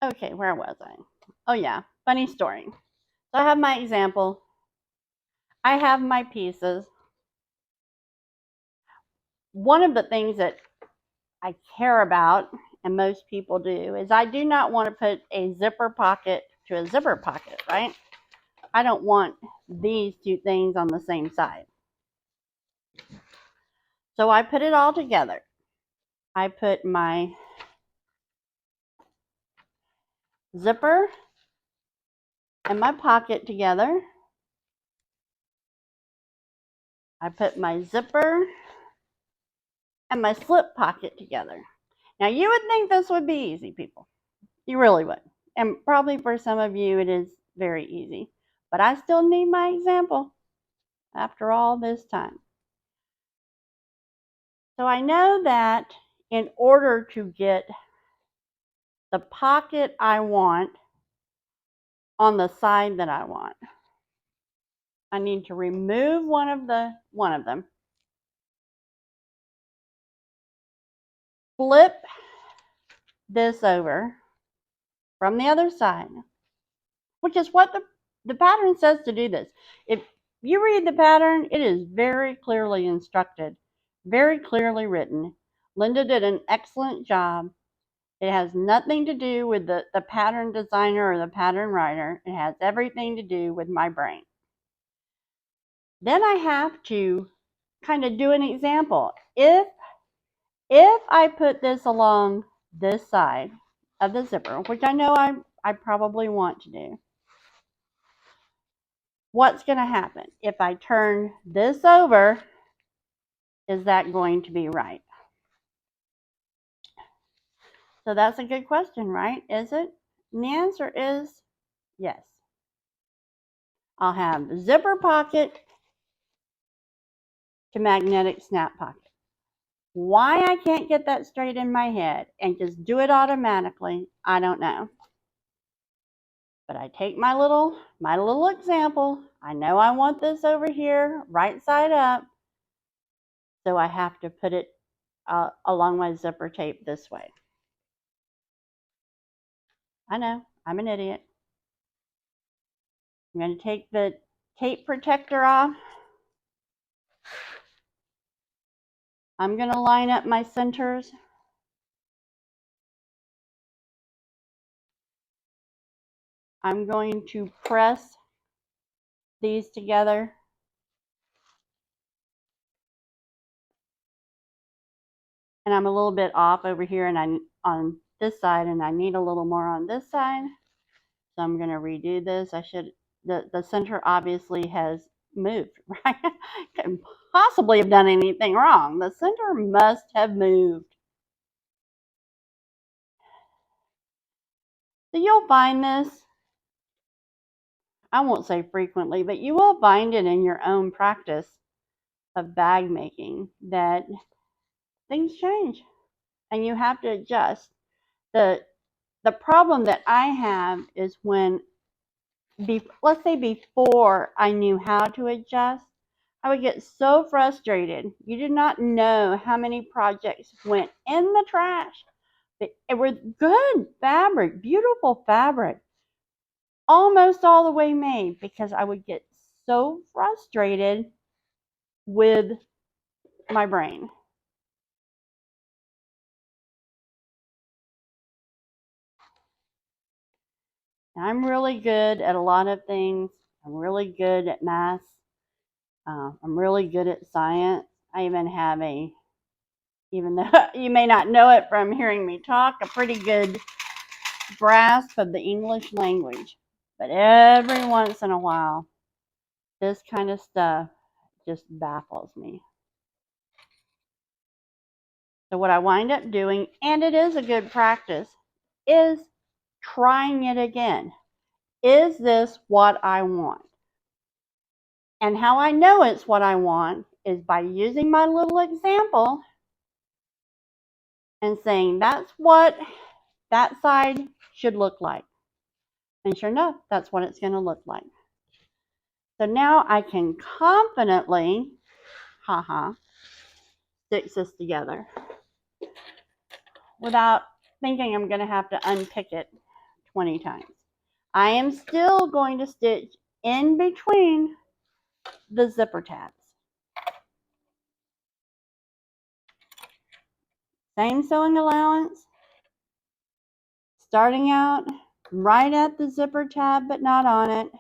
Okay, where was I? Oh yeah, funny story. So I have my example. I have my pieces. One of the things that I care about, and most people do, is I do not want to put a zipper pocket to a zipper pocket, right? I don't want these two things on the same side. So I put it all together. I put my zipper and my pocket together. I put my zipper and my slip pocket together. Now you would think this would be easy, people. You really would. And probably for some of you it is very easy. But I still need my example after all this time. So I know that in order to get the pocket I want on the side that I want, I need to remove one of them, flip this over from the other side, which is what the pattern says to do this. If you read the pattern, it is very clearly instructed, very clearly written. Linda did an excellent job. It has nothing to do with the pattern designer or the pattern writer. It has everything to do with my brain. Then I have to kind of do an example. If I put this along this side of the zipper, which I know I probably want to do, what's going to happen? If I turn this over, is that going to be right? So that's a good question, right? Is it? And the answer is yes. I'll have zipper pocket to magnetic snap pocket. Why I can't get that straight in my head and just do it automatically, I don't know. But I take my little example. I know I want this over here, right side up. So I have to put it along my zipper tape this way. I know, I'm an idiot. I'm going to take the tape protector off. I'm going to line up my centers. I'm going to press these together. And I'm a little bit off over here and on this side, and I need a little more on this side. So I'm going to redo this. The center obviously has moved, right? Couldn't possibly have done anything wrong. The center must have moved. So you'll find this, I won't say frequently, but you will find it in your own practice of bag making that things change and you have to adjust. The problem that I have is when, let's say before I knew how to adjust, I would get so frustrated. You do not know how many projects went in the trash. It were good fabric, beautiful fabric, almost all the way made, because I would get so frustrated with my brain. I'm really good at a lot of things. I'm really good at math. I'm really good at science. I even have even though you may not know it from hearing me talk, a pretty good grasp of the English language. But every once in a while, this kind of stuff just baffles me. So what I wind up doing, and it is a good practice, is trying it again. Is this what I want? And how I know it's what I want is by using my little example and saying that's what that side should look like. And sure enough, that's what it's going to look like. So now I can confidently, stitch this together without thinking I'm going to have to unpick it 20 times. I am still going to stitch in between the zipper tabs. Same sewing allowance, starting out right at the zipper tab but not on it.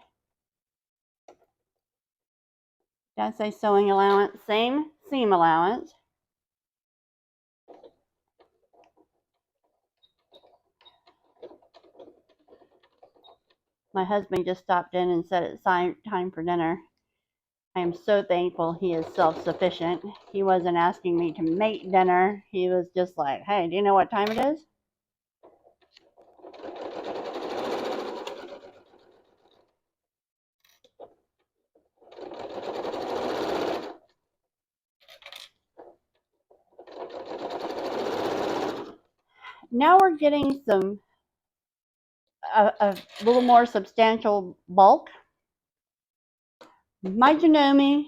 Did I say sewing allowance? Same seam allowance. My husband just stopped in and said it's time for dinner. I am so thankful he is self-sufficient. He wasn't asking me to make dinner. He was just like, hey, do you know what time it is? Now we're getting a little more substantial bulk. My Janome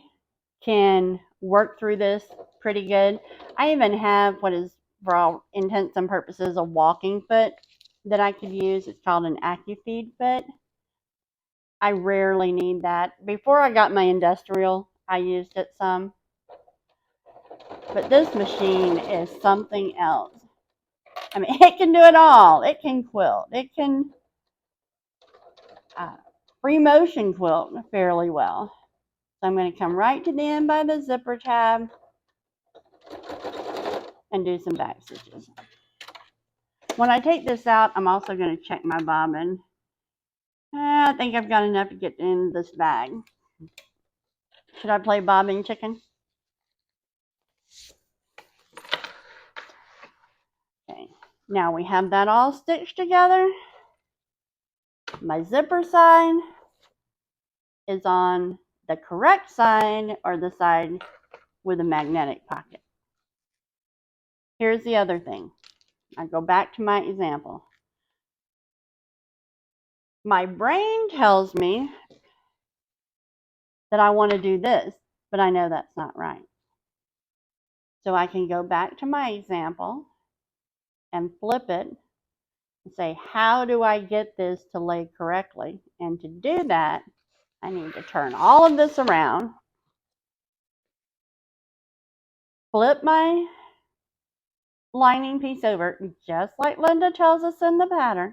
can work through this pretty good. I even have what is, for all intents and purposes, a walking foot that I could use. It's called an AccuFeed foot. I rarely need that. Before I got my industrial, I used it some. But this machine is something else. I mean, it can do it all. It can quilt. It can free motion quilt fairly well. So I'm going to come right to the end by the zipper tab and do some back stitches. When I take this out, I'm also going to check my bobbin. I think I've got enough to get in this bag. Should I play bobbin chicken? Okay, now we have that all stitched together. My zipper side is on the correct side, or the side with a magnetic pocket. Here's the other thing. I go back to my example. My brain tells me that I want to do this, but I know that's not right. So I can go back to my example and flip it and say, how do I get this to lay correctly? And to do that, I need to turn all of this around, flip my lining piece over, just like Linda tells us in the pattern.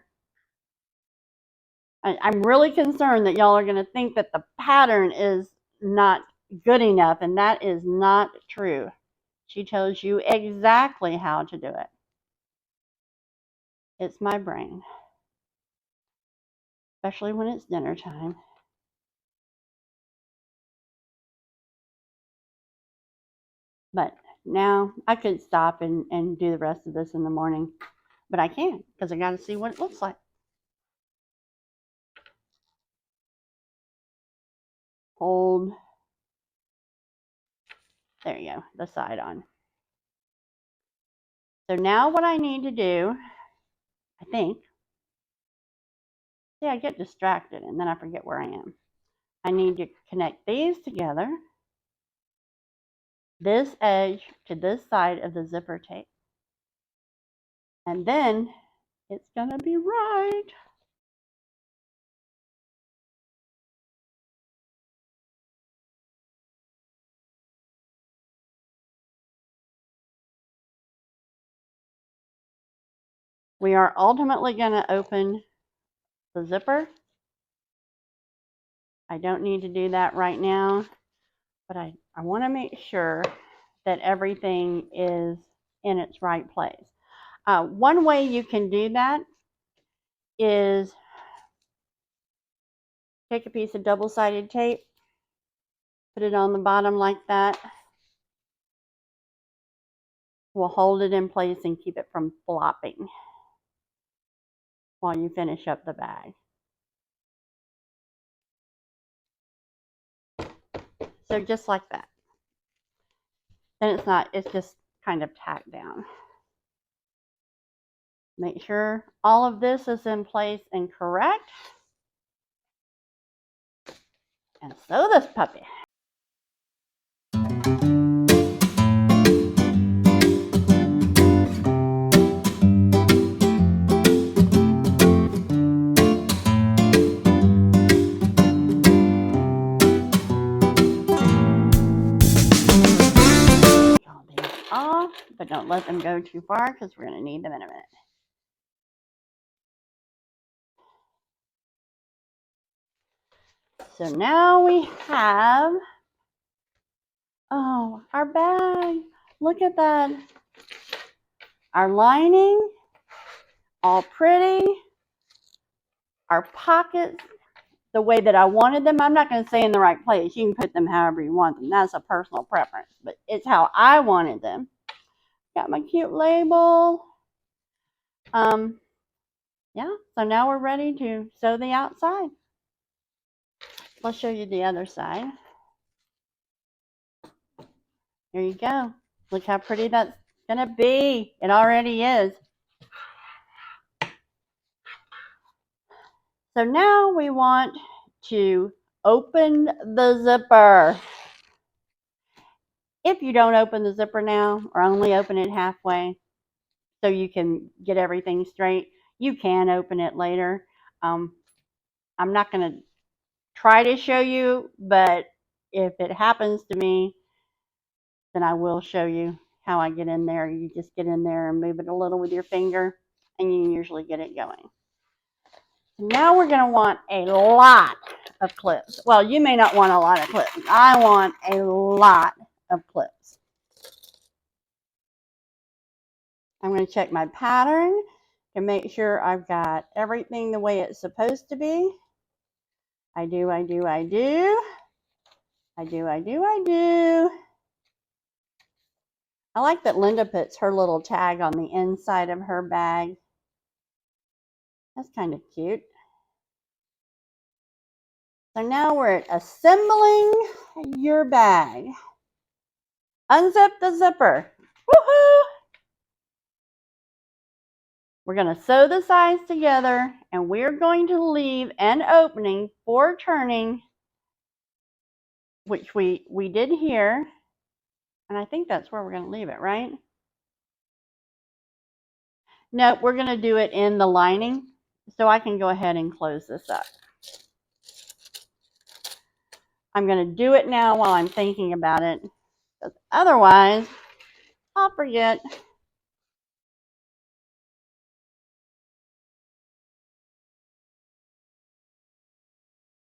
I'm really concerned that y'all are going to think that the pattern is not good enough, and that is not true. She tells you exactly how to do it. It's my brain, especially when it's dinner time. But now I could stop and do the rest of this in the morning, but I can't because I got to see what it looks like. Hold, there you go, the side on. So now what I need to do, I think, see, I get distracted and then I forget where I am. I need to connect these together, this edge to this side of the zipper tape, and then it's gonna be right. We are ultimately gonna open the zipper. I don't need to do that right now, but I want to make sure that everything is in its right place. One way you can do that is take a piece of double-sided tape, put it on the bottom like that. We'll hold it in place and keep it from flopping while you finish up the bag. So just like that. Then it's just kind of tacked down. Make sure all of this is in place and correct. And sew this puppy. let them go too far because we're going to need them in a minute. So now we have, oh, our bag. Look at that. Our lining, all pretty. Our pockets, the way that I wanted them. I'm not going to say in the right place. You can put them however you want them. That's a personal preference, but it's how I wanted them. Got my cute label. Yeah, so now we're ready to sew the outside. Let's show you the other side. Here you go. Look how pretty that's going to be. It already is. So now we want to open the zipper. If you don't open the zipper now, or only open it halfway so you can get everything straight, you can open it later. I'm not going to try to show you, but if it happens to me, then I will show you how I get in there. You just get in there and move it a little with your finger, and you usually get it going. Now we're going to want a lot of clips. Well, you may not want a lot of clips. I want a lot of clips. I'm going to check my pattern to make sure I've got everything the way it's supposed to be. I do. I like that Linda puts her little tag on the inside of her bag. That's kind of cute. So now we're at assembling your bag. Unzip the zipper. Woohoo! We're going to sew the sides together, and we're going to leave an opening for turning, which we did here. And I think that's where we're going to leave it, right? No, we're going to do it in the lining, so I can go ahead and close this up. I'm going to do it now while I'm thinking about it, because otherwise I'll forget.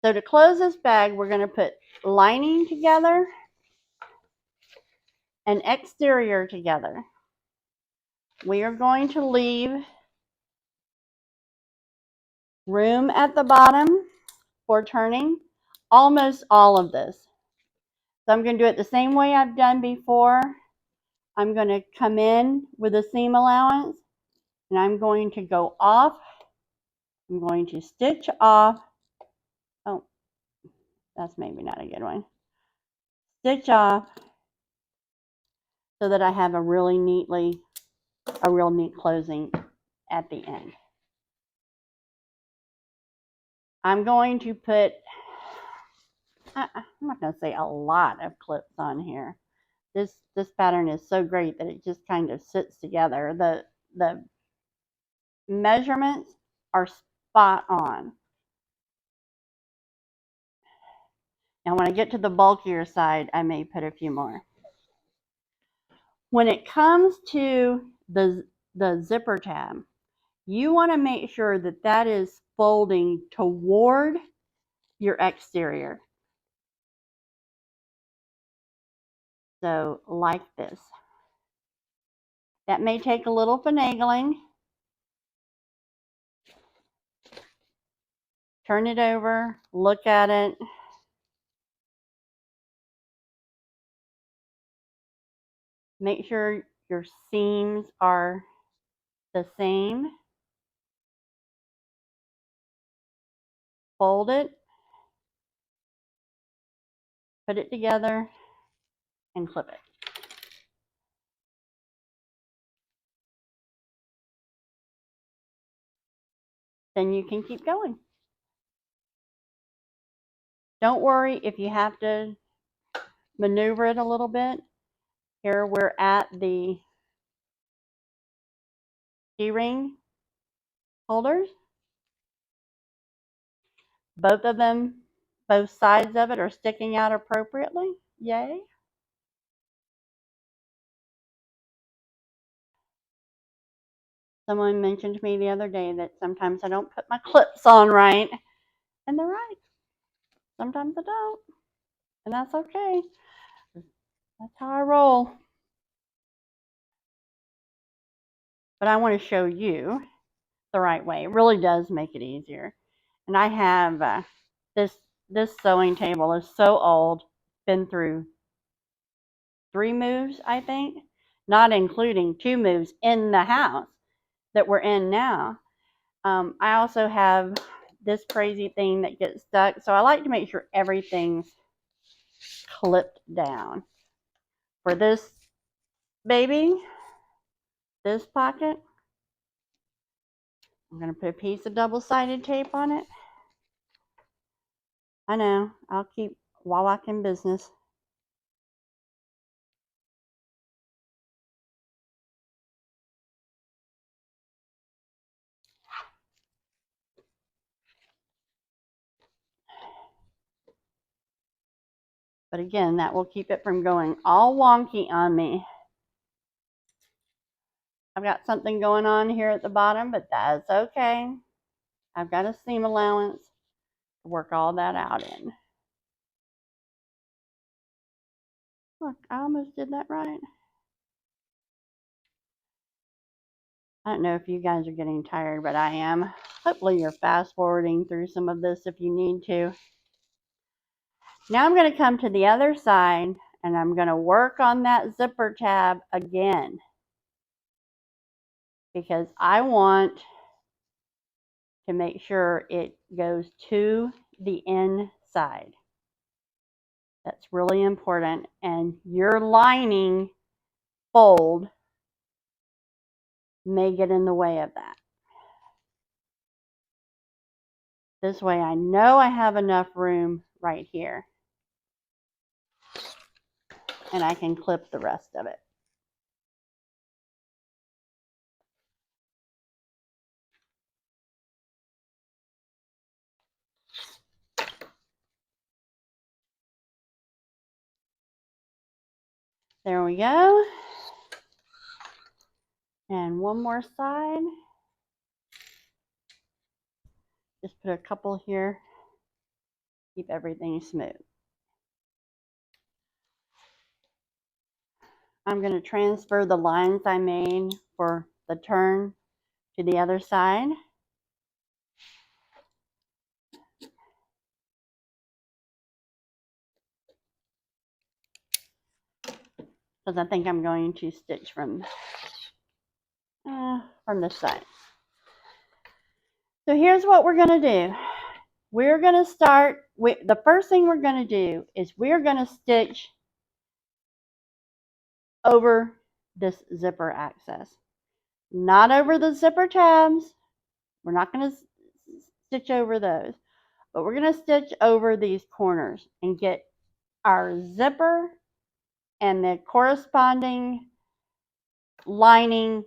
So to close this bag, we're going to put lining together and exterior together. We are going to leave room at the bottom for turning almost all of this. So I'm going to do it the same way I've done before. I'm going to come in with a seam allowance, and I'm going to go off. I'm going to stitch off. Oh, that's maybe not a good one. Stitch off so that I have a real neat closing at the end. I'm going to put, I'm not going to say a lot of clips on here. This pattern is so great that it just kind of sits together. The measurements are spot on. Now when I get to the bulkier side, I may put a few more. When it comes to the zipper tab, you want to make sure that that is folding toward your exterior. So like this. That may take a little finagling. Turn it over, look at it. Make sure your seams are the same. Fold it, put it together, and clip it. Then you can keep going. Don't worry if you have to maneuver it a little bit. Here we're at the keyring holders. Both of them, both sides of it are sticking out appropriately. Yay. Someone mentioned to me the other day that sometimes I don't put my clips on right, and they're right. Sometimes I don't, and that's okay. That's how I roll. But I want to show you the right way. It really does make it easier. And I have this sewing table is so old, been through 3 moves, I think, not including 2 moves in the house that we're in now. I also have this crazy thing that gets stuck, so I like to make sure everything's clipped down. For this baby, this pocket, I'm going to put a piece of double-sided tape on it. I know, I'll keep Wallach in business. But again, that will keep it from going all wonky on me. I've got something going on here at the bottom, but that's okay. I've got a seam allowance to work all that out in. Look, I almost did that right. I don't know if you guys are getting tired, but I am. Hopefully you're fast forwarding through some of this if you need to. Now I'm going to come to the other side and I'm going to work on that zipper tab again, because I want to make sure it goes to the inside. That's really important. And your lining fold may get in the way of that. This way I know I have enough room right here, and I can clip the rest of it. There we go. And one more side. Just put a couple here. Keep everything smooth. I'm going to transfer the lines I made for the turn to the other side. Because I think I'm going to stitch from this side. So here's what we're going to do. We're going to start with, the first thing we're going to do is we're going to stitch over this zipper access. Not over the zipper tabs. We're not going to stitch over those. But we're going to stitch over these corners and get our zipper and the corresponding linings,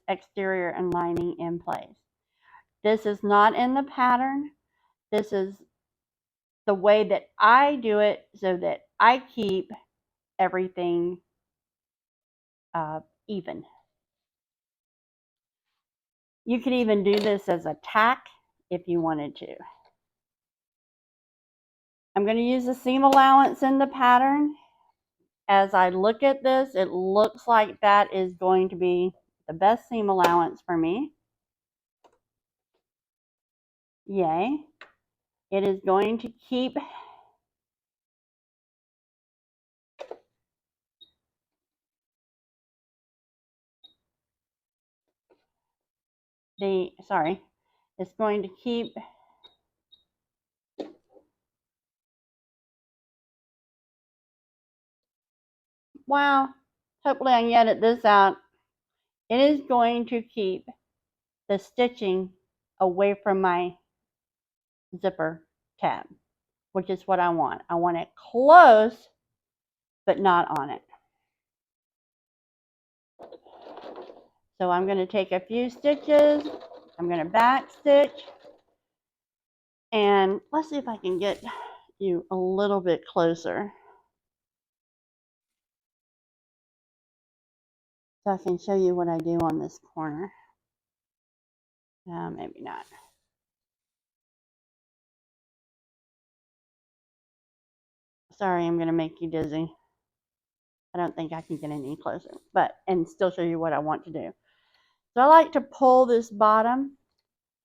exterior and lining in place. This is not in the pattern. This is the way that I do it so that I keep everything even. You could even do this as a tack if you wanted to. I'm going to use the seam allowance in the pattern. As I look at this, it looks like that is going to be the best seam allowance for me. Yay. It is going to keep it's going to keep hopefully I can edit this out. It is going to keep the stitching away from my zipper tab, which is what I want. I want it close, but not on it. So I'm going to take a few stitches. I'm going to back stitch. And let's see if I can get you a little bit closer So I can show you what I do on this corner. Maybe not. Sorry, I'm going to make you dizzy. I don't think I can get any closer, and still show you what I want to do. So I like to pull this bottom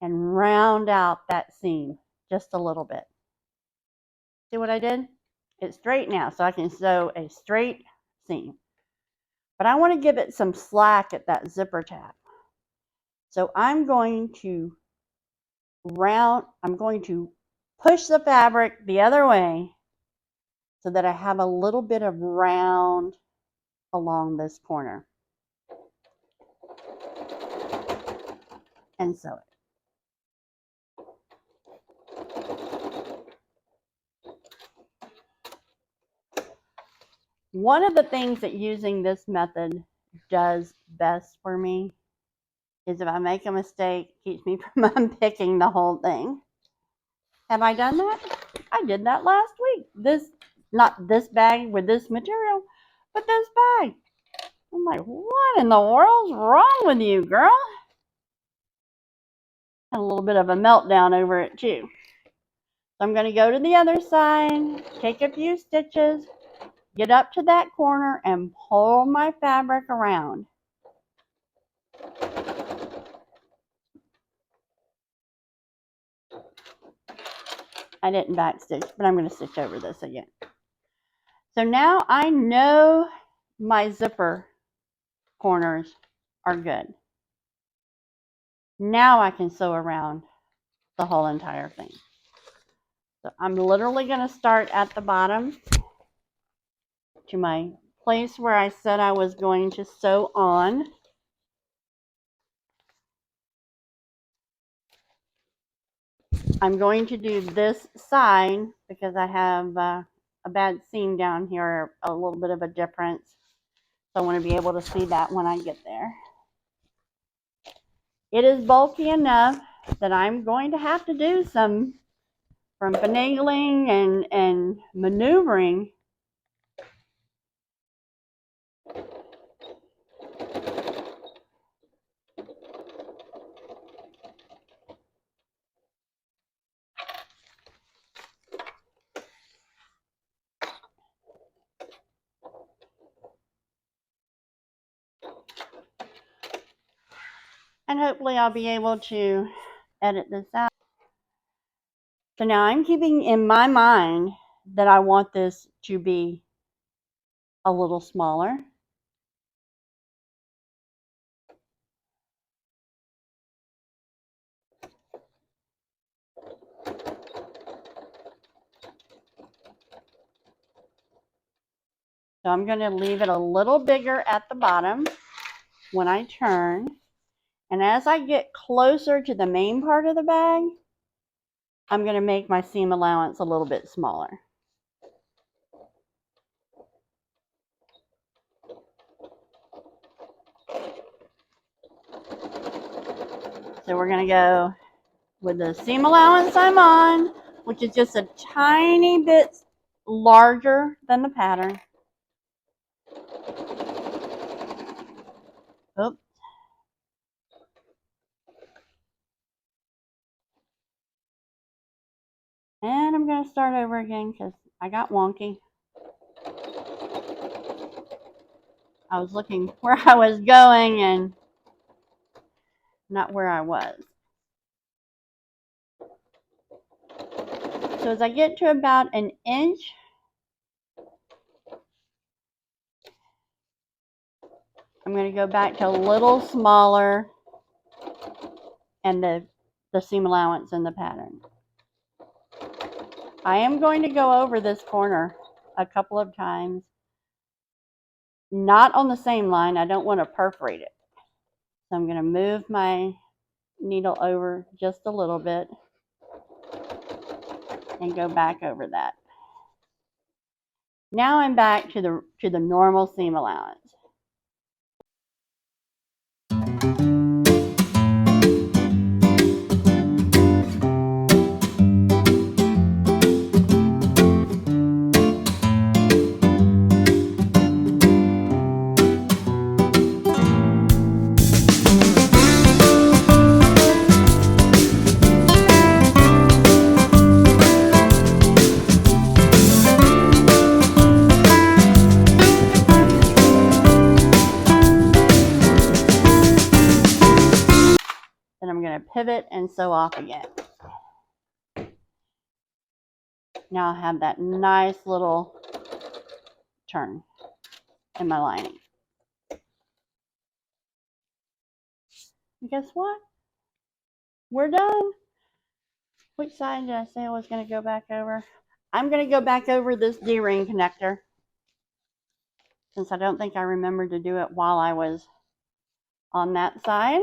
and round out that seam just a little bit. See what I did? It's straight now, so I can sew a straight seam. But I want to give it some slack at that zipper tab. So I'm going to push the fabric the other way so that I have a little bit of round along this corner. And sew it. One of the things that using this method does best for me is if I make a mistake, it keeps me from unpicking the whole thing. Have I done that? I did that last week. Not this bag with this material, but this bag. I'm like, what in the world's wrong with you, girl? Had a little bit of a meltdown over it too. So I'm going to go to the other side, take a few stitches, get up to that corner, and pull my fabric around. I didn't backstitch, but I'm going to stitch over this again. So now I know my zipper corners are good. Now I can sew around the whole entire thing. So I'm literally going to start at the bottom to my place where I said I was going to sew on. I'm going to do this side because I have a bad seam down here, a little bit of a difference. So I want to be able to see that when I get there. It is bulky enough that I'm going to have to do some finagling and maneuvering. And hopefully I'll be able to edit this out. So now I'm keeping in my mind that I want this to be a little smaller. So I'm going to leave it a little bigger at the bottom when I turn. And as I get closer to the main part of the bag, I'm going to make my seam allowance a little bit smaller. So we're going to go with the seam allowance I'm on, which is just a tiny bit larger than the pattern. Oops. And I'm going to start over again because I got wonky. I was looking where I was going and not where I was. So as I get to about an inch, I'm going to go back to a little smaller and the seam allowance in the pattern. I am going to go over this corner a couple of times, not on the same line. I don't want to perforate it. So I'm going to move my needle over just a little bit and go back over that. Now I'm back to the normal seam allowance. going to pivot and sew off again. Now I have that nice little turn in my lining. And guess what? We're done. Which side did I say I was going to go back over? I'm going to go back over this D-ring connector, since I don't think I remembered to do it while I was on that side.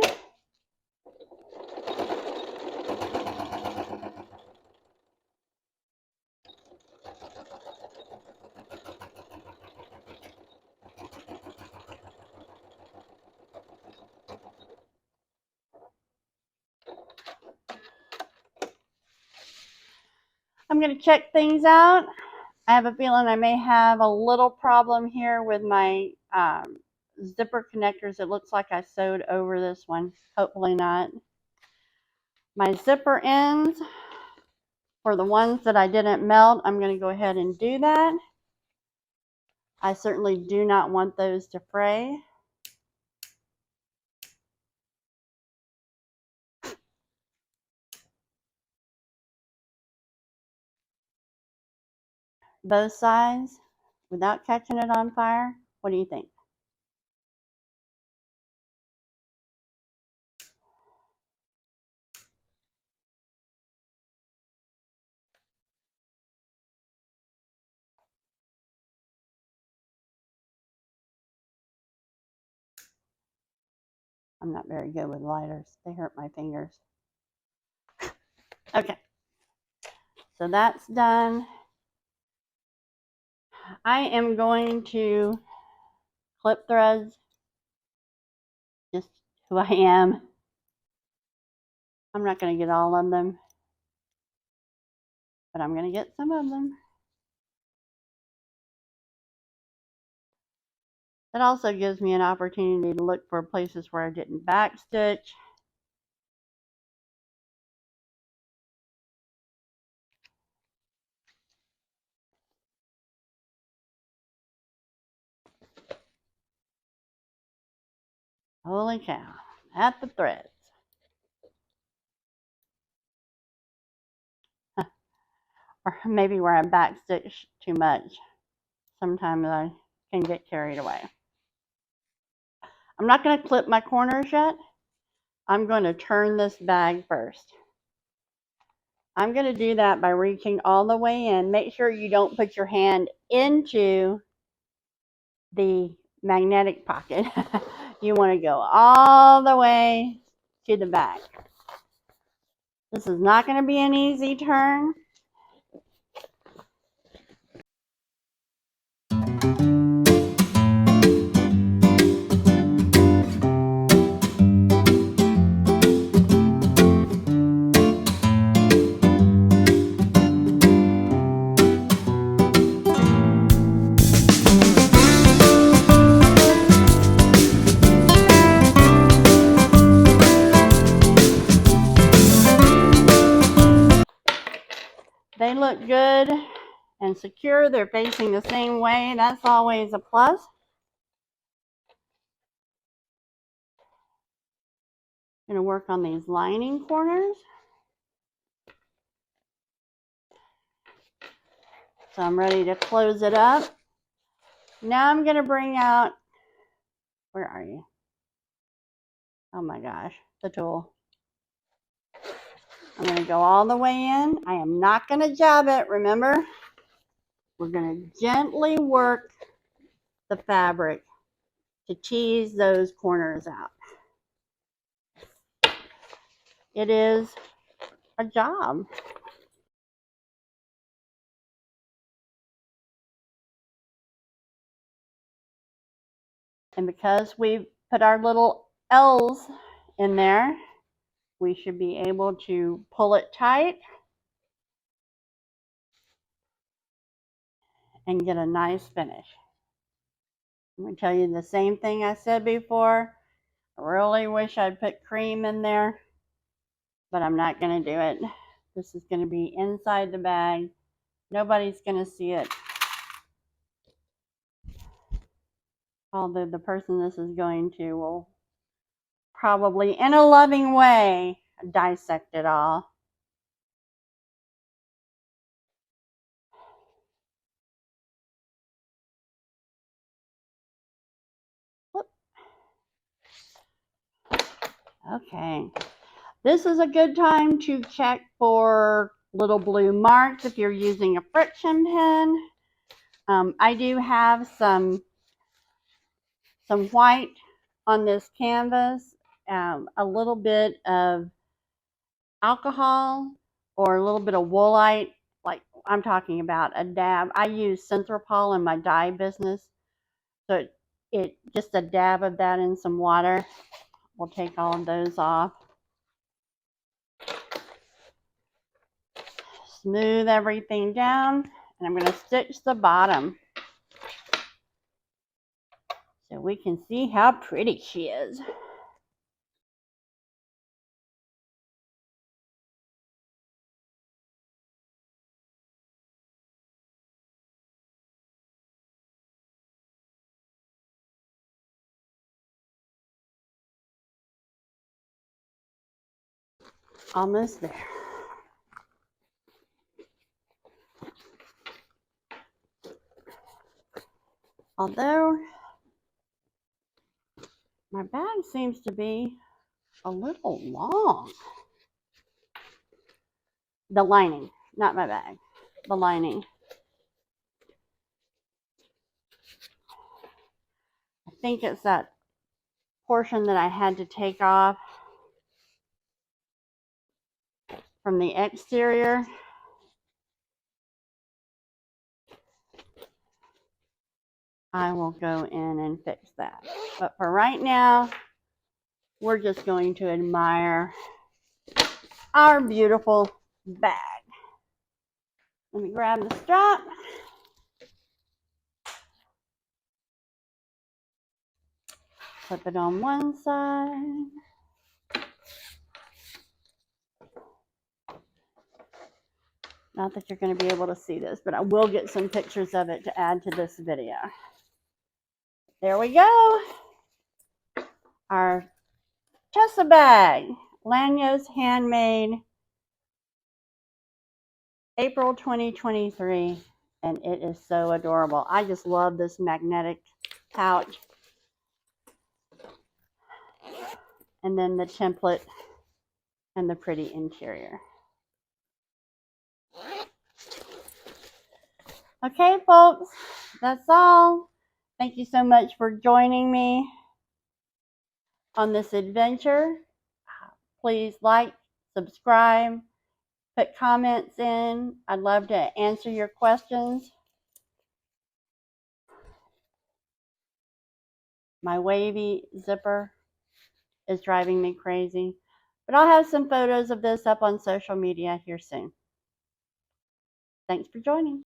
I'm going to check things out. I have a feeling I may have a little problem here with my zipper connectors. It looks like I sewed over this one. Hopefully not. My zipper ends, for the ones that I didn't melt, I'm going to go ahead and do that. I certainly do not want those to fray. Both sides without catching it on fire. What do you think? I'm not very good with lighters. They hurt my fingers. Okay, so that's done. I am going to clip threads, just who I am. I'm not going to get all of them, but I'm going to get some of them. That also gives me an opportunity to look for places where I didn't backstitch. Holy cow, at the threads. Or maybe where I backstitch too much. Sometimes I can get carried away. I'm not going to clip my corners yet. I'm going to turn this bag first. I'm going to do that by reaching all the way in. Make sure you don't put your hand into the magnetic pocket. You want to go all the way to the back. This is not going to be an easy turn. They look good and secure. They're facing the same way. That's always a plus. I'm going to work on these lining corners. So I'm ready to close it up. Now I'm going to bring out, where are you? Oh my gosh, the tool. I'm going to go all the way in. I am not going to jab it, remember? We're going to gently work the fabric to tease those corners out. It is a job. And because we put our little L's in there, we should be able to pull it tight and get a nice finish. I'm going to tell you the same thing I said before. I really wish I'd put cream in there, but I'm not going to do it. This is going to be inside the bag. Nobody's going to see it. Although the person this is going to will probably, in a loving way, dissect it all. Okay. This is a good time to check for little blue marks if you're using a friction pen. I do have some white on this canvas, a little bit of alcohol or a little bit of woolite, like I'm talking about a dab. I use Synthropol in my dye business, so it just a dab of that in some water. We'll take all of those off. Smooth everything down, and I'm going to stitch the bottom so we can see how pretty she is. Almost there. Although my bag seems to be a little long. The lining, not my bag, the lining. I think it's that portion that I had to take off from the exterior. I will go in and fix that. But for right now, we're just going to admire our beautiful bag. Let me grab the strap. Flip it on one side. Not that you're going to be able to see this, but I will get some pictures of it to add to this video. There we go. Our Tessa bag, Lanyos Handmade, April 2023, and it is so adorable. I just love this magnetic pouch. And then the template and the pretty interior. Okay, folks, that's all. Thank you so much for joining me on this adventure. Please like, subscribe, put comments in. I'd love to answer your questions. My wavy zipper is driving me crazy, but I'll have some photos of this up on social media here soon. Thanks for joining.